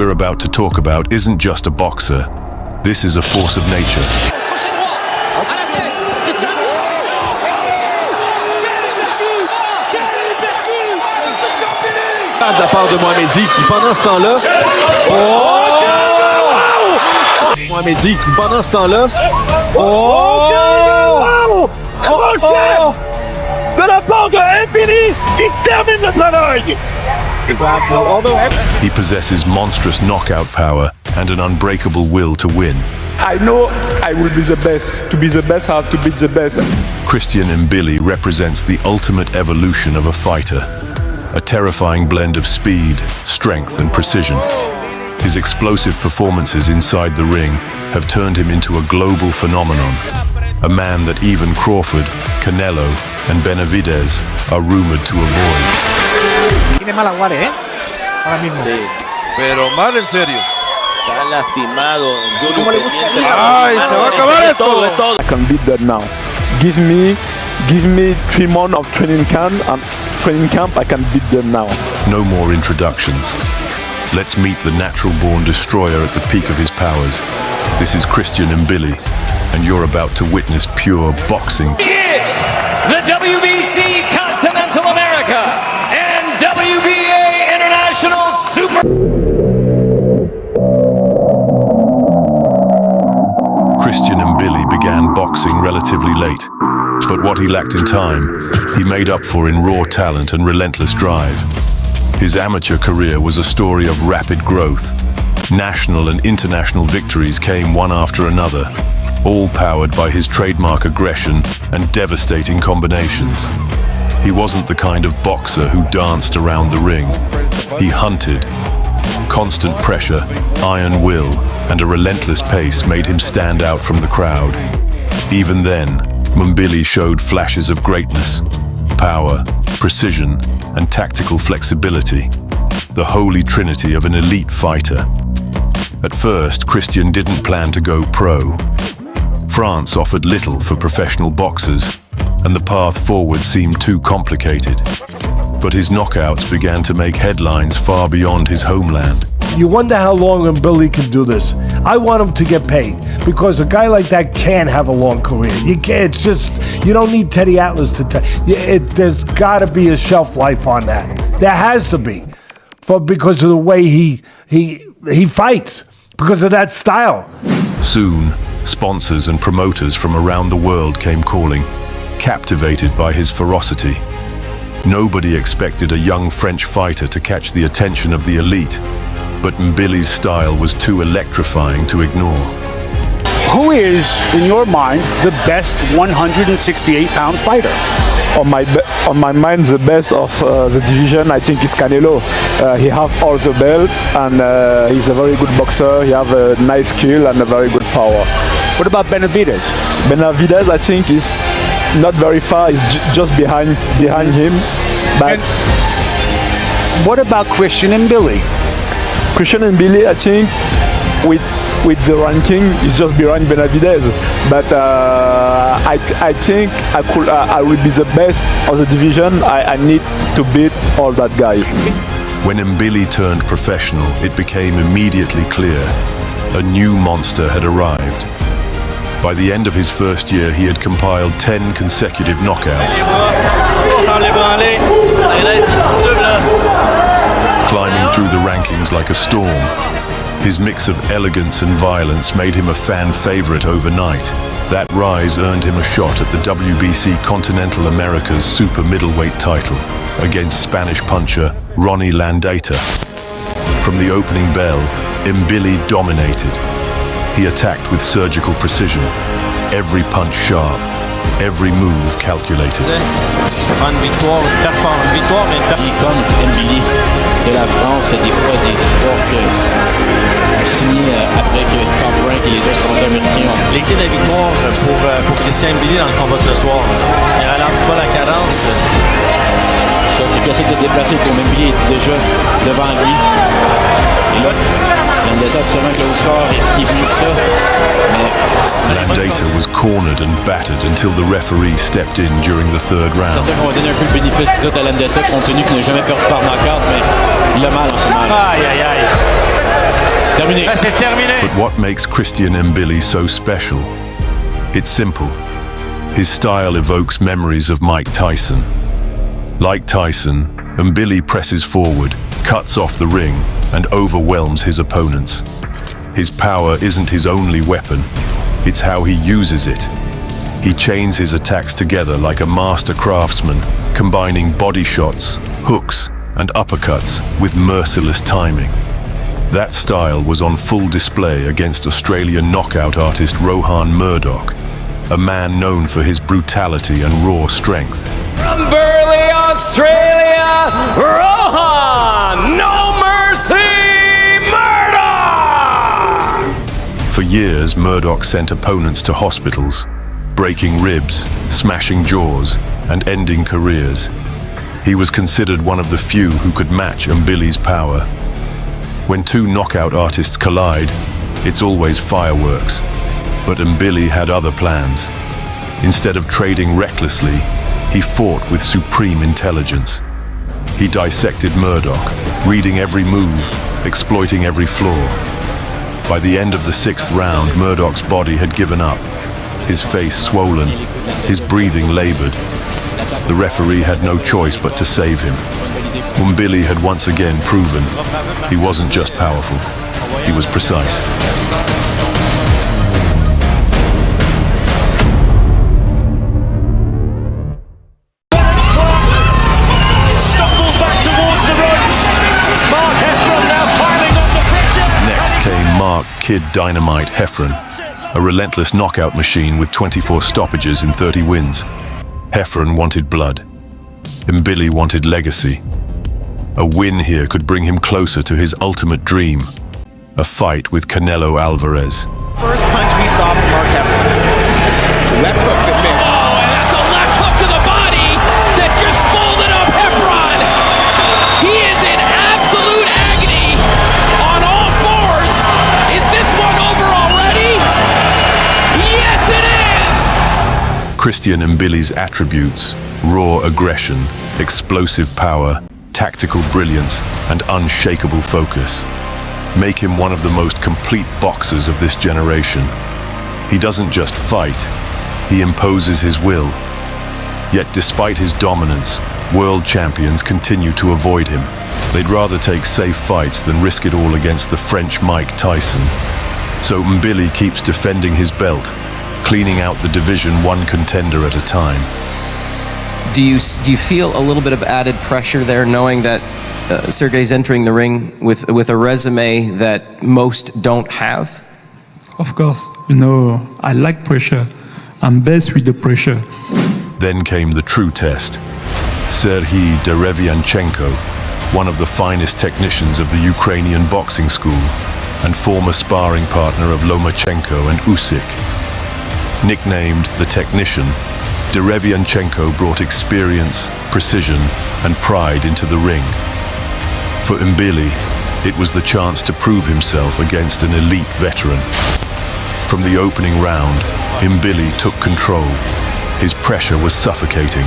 we're about to talk about isn't just a boxer. This is a force of nature. De la part de Mohamedi qui pendant ce temps-là... Mohamedi qui pendant ce temps-là... De la part de Mbilli qui termine le travail. He possesses monstrous knockout power and an unbreakable will to win. I know I will be the best. To be the best, I have to beat the best. Christian Mbilli represents the ultimate evolution of a fighter. A terrifying blend of speed, strength, and precision. His explosive performances inside the ring have turned him into a global phenomenon. A man that even Crawford, Canelo, and Benavidez are rumored to avoid. Tiene mal aguare, ¿eh? Ahora mismo. Sí, pero mal en serio. Está lastimado. ¿Cómo le gusta? ¡Ay, se va a acabar esto! I can beat that now. Give me 3 months of training camp, I can beat them now. No more introductions. Let's meet the natural-born destroyer at the peak of his powers. This is Christian Mbilli, and you're about to witness pure boxing. He is the WBC Continental America and WBA International Super... Christian Mbilli began boxing relatively late, but what he lacked in time, he made up for in raw talent and relentless drive. His amateur career was a story of rapid growth. National and international victories came one after another, all powered by his trademark aggression and devastating combinations. He wasn't the kind of boxer who danced around the ring. He hunted. Constant pressure, iron will, and a relentless pace made him stand out from the crowd. Even then, Mbilli showed flashes of greatness, power, precision, and tactical flexibility, the holy trinity of an elite fighter. At first, Christian didn't plan to go pro. France offered little for professional boxers, and the path forward seemed too complicated. But his knockouts began to make headlines far beyond his homeland. You wonder how long Mbilli can do this. I want him to get paid because a guy like that can have a long career. You can't, it's just, you don't need Teddy Atlas to tell. There's got to be a shelf life on that. There has to be, because of the way he fights, because of that style. Soon, sponsors and promoters from around the world came calling, captivated by his ferocity. Nobody expected a young French fighter to catch the attention of the elite, but Mbilli's style was too electrifying to ignore. Who is, in your mind, the best 168-pound fighter? On my mind, the best of the division, I think, is Canelo. He has all the belt, and he's a very good boxer. He has a nice skill and a very good power. What about Benavidez? Benavidez, I think, is not very far. He's just behind him. But what about Christian Mbilli? Christian Mbilli, I think, with the ranking, is just behind Benavidez. But I think I will be the best of the division. I need to beat all that guy. When Mbilli turned professional, it became immediately clear a new monster had arrived. By the end of his first year, he had compiled 10 consecutive knockouts. Climbing through the rankings like a storm, his mix of elegance and violence made him a fan favorite overnight. That rise earned him a shot at the WBC Continental America's super middleweight title against Spanish puncher Ronnie Landeta. From the opening bell, Mbilli dominated. He attacked with surgical precision, every punch sharp, every move calculated. Une victoire, mais comme Mbilli de la France, des fois des espoirs que signé après que Top Rank et les autres commandants américains ont. Les clés de la victoire pour Christian Mbilli dans le combat de ce soir. Il ralentit pas la cadence. Il essaie de se déplacer pour Mbilli est déjà devant lui. Et là, Landeta absolument que au score, est-ce qu'il est mieux que ça? Landeta was cornered and battered until the referee stepped in during the third round. On va donner un peu le bénéfice du doute à Landeta, compte tenu qu'il n'a jamais perdu par knockout, mais il a mal en ce moment. Aïe, aïe, aïe. Terminé. Là, c'est terminé. But what makes Christian Mbilli so special? It's simple. His style evokes memories of Mike Tyson. Like Tyson, Mbilli presses forward, cuts off the ring, and overwhelms his opponents. His power isn't his only weapon, it's how he uses it. He chains his attacks together like a master craftsman, combining body shots, hooks, and uppercuts with merciless timing. That style was on full display against Australian knockout artist Rohan Murdoch, a man known for his brutality and raw strength. From Burleigh, Australia, Rohan No Mercy Murdoch! For years, Murdoch sent opponents to hospitals, breaking ribs, smashing jaws, and ending careers. He was considered one of the few who could match Mbilli's power. When two knockout artists collide, it's always fireworks. But Mbilli had other plans. Instead of trading recklessly, he fought with supreme intelligence. He dissected Murdoch, reading every move, exploiting every flaw. By the end of the 6th round, Murdoch's body had given up, his face swollen, his breathing labored. The referee had no choice but to save him. Mbilli had once again proven he wasn't just powerful, he was precise. Next came Mark "Kid Dynamite" Heffron, a relentless knockout machine with 24 stoppages in 30 wins. Heffron wanted blood. Mbilli wanted legacy. A win here could bring him closer to his ultimate dream, a fight with Canelo Alvarez. First punch we saw from Mark Heffron. Left hook that missed. Oh, and that's a left hook to the body that just folded up Heffron. He is in absolute agony on all fours. Is this one over already? Yes, it is! Christian Mbilli's attributes, raw aggression, explosive power, tactical brilliance, and unshakable focus, make him one of the most complete boxers of this generation. He doesn't just fight, he imposes his will. Yet despite his dominance, world champions continue to avoid him. They'd rather take safe fights than risk it all against the French Mike Tyson. So Mbilli keeps defending his belt, cleaning out the Division 1 contender at a time. Do you feel a little bit of added pressure there, knowing that Sergey's entering the ring with a resume that most don't have? Of course, I like pressure. I'm best with the pressure. Then came the true test. Serhiy Derevianchenko, one of the finest technicians of the Ukrainian boxing school and former sparring partner of Lomachenko and Usyk. Nicknamed the Technician, Derevianchenko brought experience, precision, and pride into the ring. For Mbilli, it was the chance to prove himself against an elite veteran. From the opening round, Mbilli took control. His pressure was suffocating,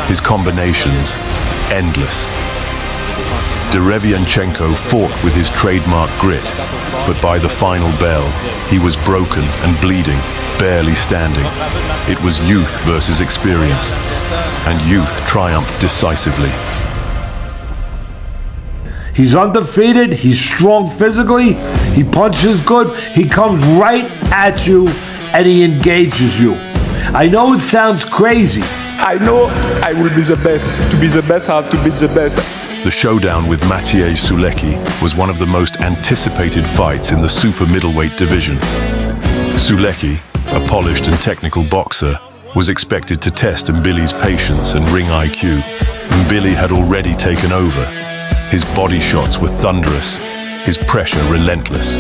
his combinations endless. Derevianchenko fought with his trademark grit, but by the final bell, he was broken and bleeding, barely standing. It was youth versus experience, and youth triumphed decisively. He's undefeated, he's strong physically, he punches good, he comes right at you, and he engages you. I know it sounds crazy. I know I will be the best. To be the best, I have to beat the best. The showdown with Maciej Sulecki was one of the most anticipated fights in the super middleweight division. Sulecki, a polished and technical boxer, was expected to test Mbilli's patience and ring IQ. Mbilli had already taken over. His body shots were thunderous, his pressure relentless.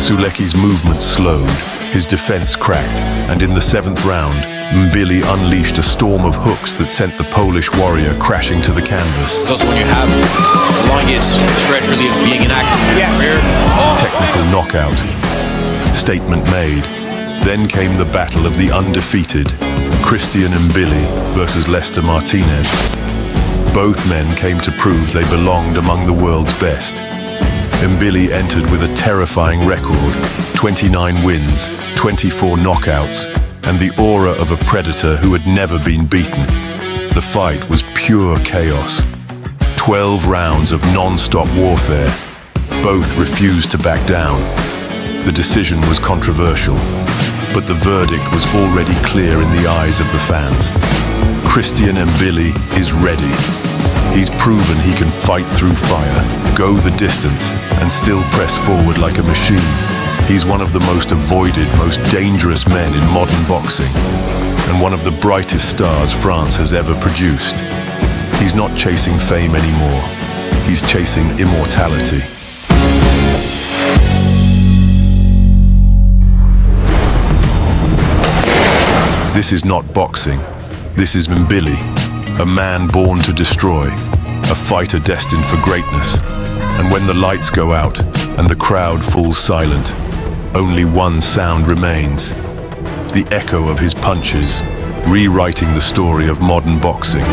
Sulecki's movements slowed, his defense cracked, and in the 7th round, Mbilli unleashed a storm of hooks that sent the Polish warrior crashing to the canvas. Because when you have the longest stretch really of being an active career. Technical knockout. Statement made. Then came the battle of the undefeated, Christian Mbilli versus Lester Martinez. Both men came to prove they belonged among the world's best. Mbilli entered with a terrifying record, 29 wins, 24 knockouts, and the aura of a predator who had never been beaten. The fight was pure chaos. 12 rounds of non-stop warfare. Both refused to back down. The decision was controversial, but the verdict was already clear in the eyes of the fans. Christian Mbilli is ready. He's proven he can fight through fire, go the distance, and still press forward like a machine. He's one of the most avoided, most dangerous men in modern boxing, and one of the brightest stars France has ever produced. He's not chasing fame anymore. He's chasing immortality. This is not boxing. This is Mbilli, a man born to destroy, a fighter destined for greatness. And when the lights go out and the crowd falls silent, only one sound remains: the echo of his punches, rewriting the story of modern boxing.